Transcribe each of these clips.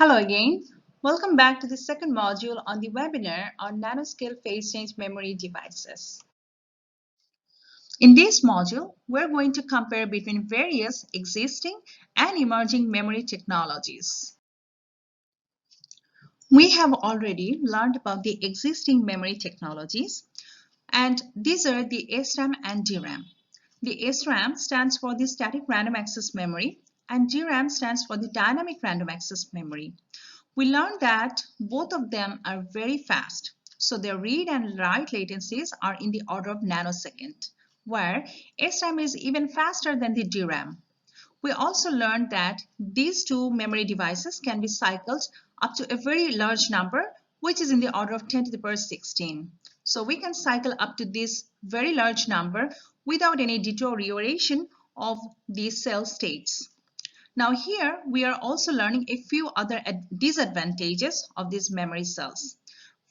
Hello again. Welcome back to the second module on the webinar on nanoscale phase change memory devices. In this module, we're going to compare between various existing and emerging memory technologies. We have already learned about the existing memory technologies, and these are the SRAM and DRAM. The SRAM stands for the static random access memory, and DRAM stands for the dynamic random access memory. We learned that both of them are very fast. So their read and write latencies are in the order of nanosecond, where SRAM is even faster than the DRAM. We also learned that these two memory devices can be cycled up to a very large number, which is in the order of 10 to the power 16. So we can cycle up to this very large number without any deterioration of the cell states. Now here we are also learning a few other disadvantages of these memory cells.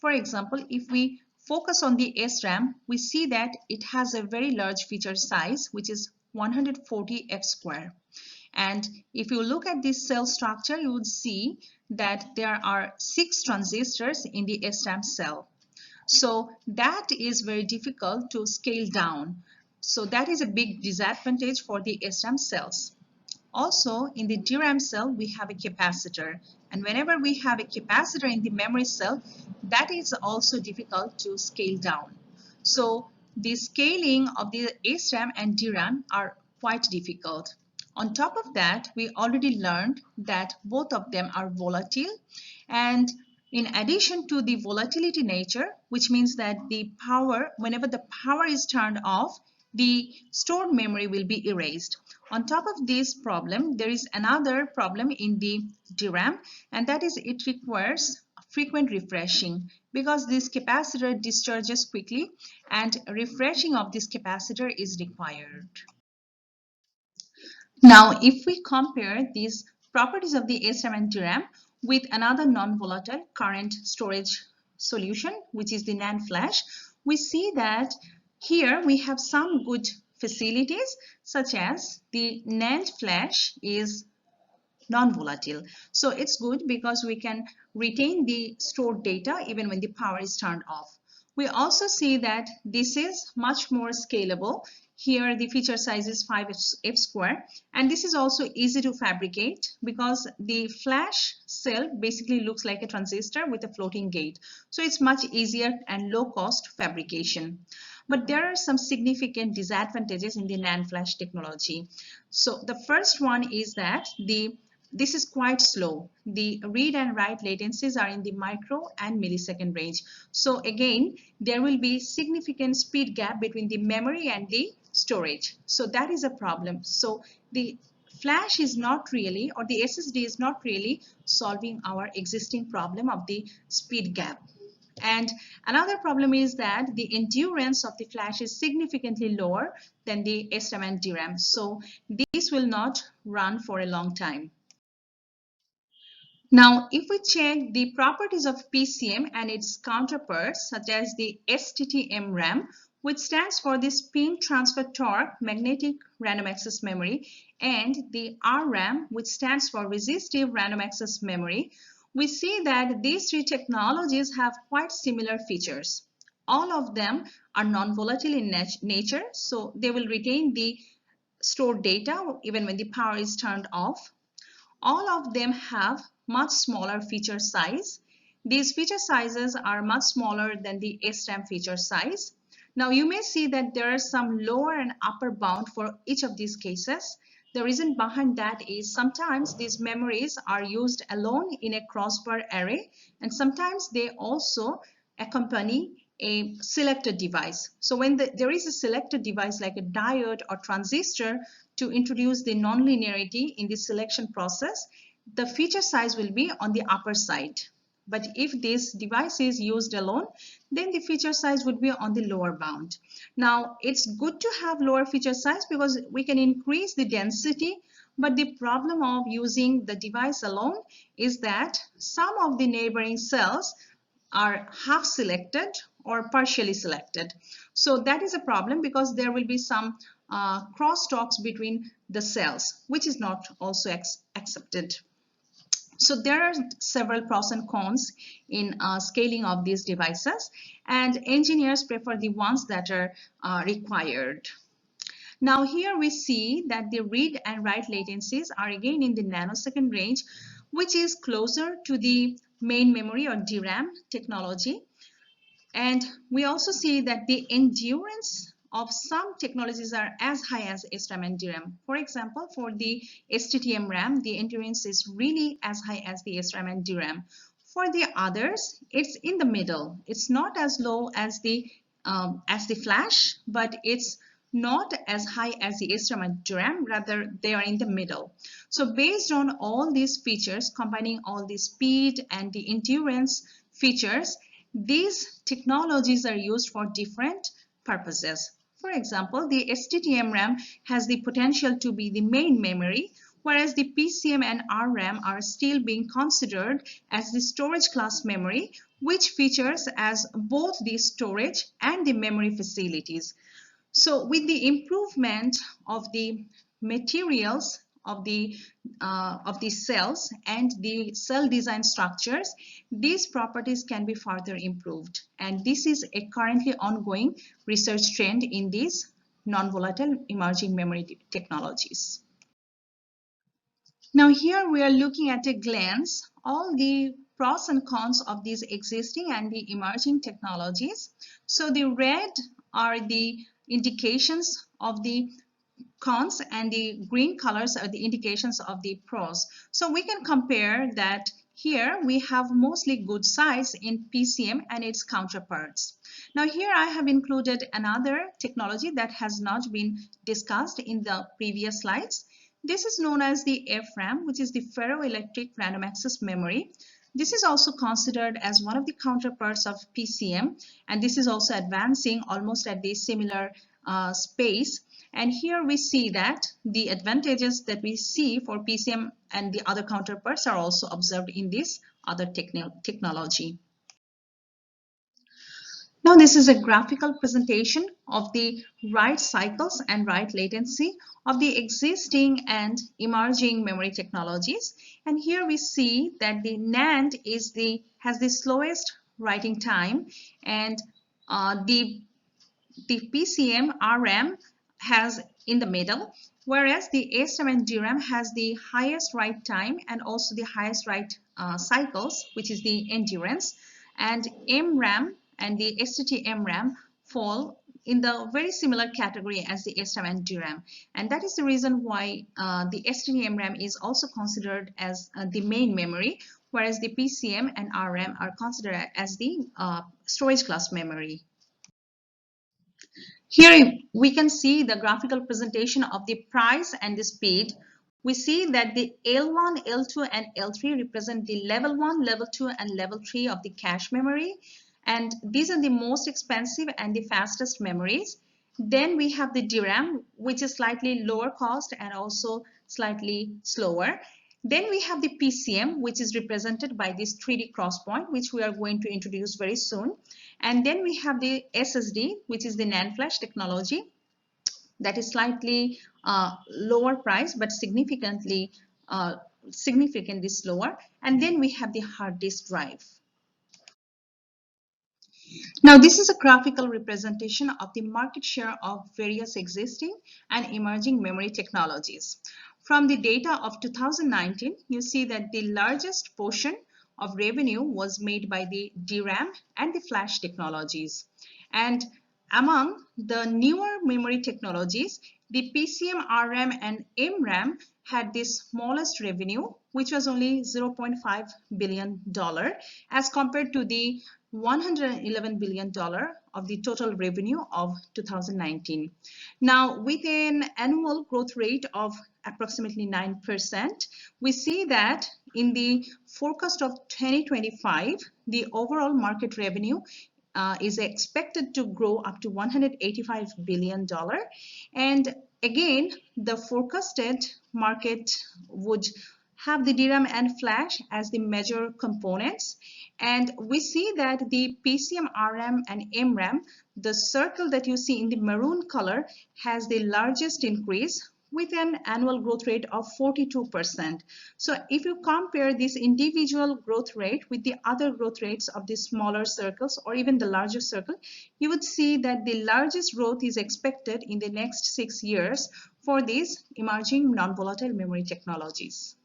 For example, if we focus on the SRAM, we see that it has a very large feature size, which is 140 F square. And if you look at this cell structure, you would see that there are 6 transistors in the SRAM cell. So that is very difficult to scale down. So that is a big disadvantage for the SRAM cells. Also, in the DRAM cell, we have a capacitor. And whenever we have a capacitor in the memory cell, that is also difficult to scale down. So the scaling of the SRAM and DRAM are quite difficult. On top of that, we already learned that both of them are volatile. And in addition to the volatility nature, which means that the power, whenever the power is turned off, the stored memory will be erased. On top of this problem, there is another problem in the DRAM, and that is it requires frequent refreshing because this capacitor discharges quickly and refreshing of this capacitor is required. Now, if we compare these properties of the SRAM and DRAM with another non-volatile current storage solution, which is the NAND Flash, we see that here we have some good facilities, such as the NAND Flash is non-volatile. So it's good because we can retain the stored data even when the power is turned off. We also see that this is much more scalable. Here the feature size is 5F square, and this is also easy to fabricate because the flash cell basically looks like a transistor with a floating gate. So it's much easier and low cost fabrication. But there are some significant disadvantages in the NAND flash technology. So the first one is that this is quite slow. The read and write latencies are in the micro and millisecond range. So again, there will be significant speed gap between the memory and the storage. So that is a problem. So the flash is not really, or the SSD is not really solving our existing problem of the speed gap. And another problem is that the endurance of the flash is significantly lower than the SRAM and DRAM. So this will not run for a long time. Now, if we check the properties of PCM and its counterparts, such as the STT-MRAM, which stands for the spin transfer torque magnetic random access memory, and the RRAM, which stands for resistive random access memory, we see that these three technologies have quite similar features. All of them are non-volatile in nature, so they will retain the stored data even when the power is turned off. All of them have much smaller feature size. These feature sizes are much smaller than the SRAM feature size. Now you may see that there are some lower and upper bound for each of these cases. The reason behind that is sometimes these memories are used alone in a crossbar array, and sometimes they also accompany a selected device. So when there is a selected device like a diode or transistor to introduce the nonlinearity in the selection process, the feature size will be on the upper side. But if this device is used alone, then the feature size would be on the lower bound. Now, it's good to have lower feature size because we can increase the density, but the problem of using the device alone is that some of the neighboring cells are half selected or partially selected. So that is a problem because there will be some crosstalks between the cells, which is not also accepted. So there are several pros and cons in scaling of these devices, and engineers prefer the ones that are required. Now here we see that the read and write latencies are again in the nanosecond range, which is closer to the main memory or DRAM technology. And we also see that the endurance of some technologies are as high as SRAM and DRAM. For example, for the STT-M RAM, the endurance is really as high as the SRAM and DRAM. For the others, it's in the middle. It's not as low as the flash, but it's not as high as the SRAM and DRAM, rather they are in the middle. So based on all these features, combining all the speed and the endurance features, these technologies are used for different purposes. For example, the STT-M RAM has the potential to be the main memory, whereas the PCM and RRAM are still being considered as the storage class memory, which features as both the storage and the memory facilities. So with the improvement of the materials of the cells and the cell design structures, these properties can be further improved. And this is a currently ongoing research trend in these non-volatile emerging memory technologies. Now here we are looking at a glance all the pros and cons of these existing and the emerging technologies. So the red are the indications of the cons and the green colors are the indications of the pros. So we can compare that here we have mostly good size in PCM and its counterparts. Now here I have included another technology that has not been discussed in the previous slides. This is known as the FRAM, which is the ferroelectric random access memory. This is also considered as one of the counterparts of PCM, and this is also advancing almost at the similar space. And here we see that the advantages that we see for PCM and the other counterparts are also observed in this other technology. Now this is a graphical presentation of the write cycles and write latency of the existing and emerging memory technologies. And here we see that the NAND has the slowest writing time, and the PCM RAM has in the middle, whereas the SRAM and DRAM has the highest write time and also the highest write cycles, which is the endurance, and MRAM and the STT-MRAM fall in the very similar category as the SRAM and DRAM. And that is the reason why the STT-MRAM is also considered as the main memory, whereas the PCM and RAM are considered as the storage class memory. Here we can see the graphical presentation of the price and the speed. We see that the L1, L2, and L3 represent the level 1, level 2, and level 3 of the cache memory. And these are the most expensive and the fastest memories. Then we have the DRAM, which is slightly lower cost and also slightly slower. Then we have the PCM, which is represented by this 3D crosspoint, which we are going to introduce very soon. And then we have the SSD, which is the NAND Flash technology, that is slightly lower price but significantly slower. And then we have the hard disk drive. Now this is a graphical representation of the market share of various existing and emerging memory technologies. From the data of 2019, you see that the largest portion of revenue was made by the DRAM and the flash technologies. And among the newer memory technologies, the PCM, RAM, and MRAM had the smallest revenue, which was only $0.5 billion as compared to the $111 billion of the total revenue of 2019. Now, with an annual growth rate of approximately 9%, we see that in the forecast of 2025, the overall market revenue is expected to grow up to $185 billion. And again, the forecasted market would have the DRAM and flash as the major components. And we see that the PCM, RAM, and MRAM, the circle that you see in the maroon color, has the largest increase, with an annual growth rate of 42%. So if you compare this individual growth rate with the other growth rates of the smaller circles or even the larger circle, you would see that the largest growth is expected in the next 6 years for these emerging non-volatile memory technologies.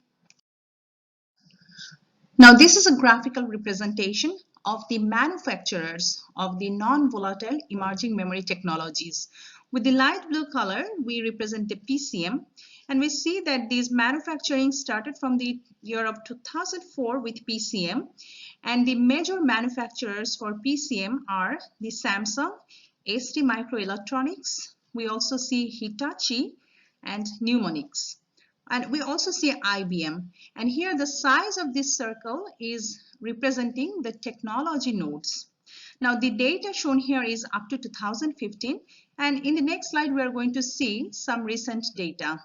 Now, this is a graphical representation of the manufacturers of the non-volatile emerging memory technologies. With the light blue color, we represent the PCM, and we see that these manufacturing started from the year of 2004 with PCM, and the major manufacturers for PCM are the Samsung, ST Microelectronics, we also see Hitachi, and Numonyx. And we also see IBM. And here the size of this circle is representing the technology nodes. Now the data shown here is up to 2015. And in the next slide, we are going to see some recent data.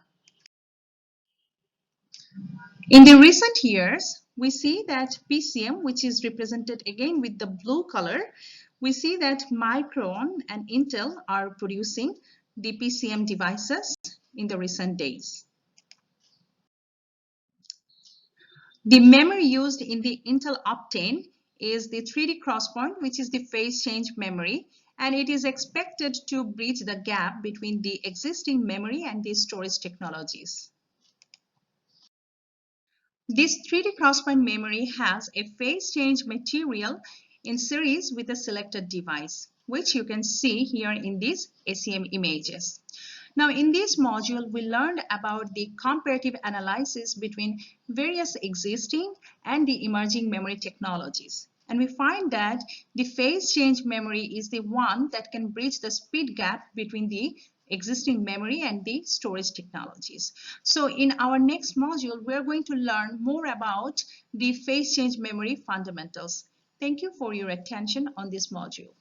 In the recent years, we see that PCM, which is represented again with the blue color, we see that Micron and Intel are producing the PCM devices in the recent days. The memory used in the Intel Optane is the 3D crosspoint, which is the phase change memory, and it is expected to bridge the gap between the existing memory and the storage technologies. This 3D crosspoint memory has a phase change material in series with a selected device, which you can see here in these SEM images. Now, in this module, we learned about the comparative analysis between various existing and the emerging memory technologies. And we find that the phase change memory is the one that can bridge the speed gap between the existing memory and the storage technologies. So in our next module, we're going to learn more about the phase change memory fundamentals. Thank you for your attention on this module.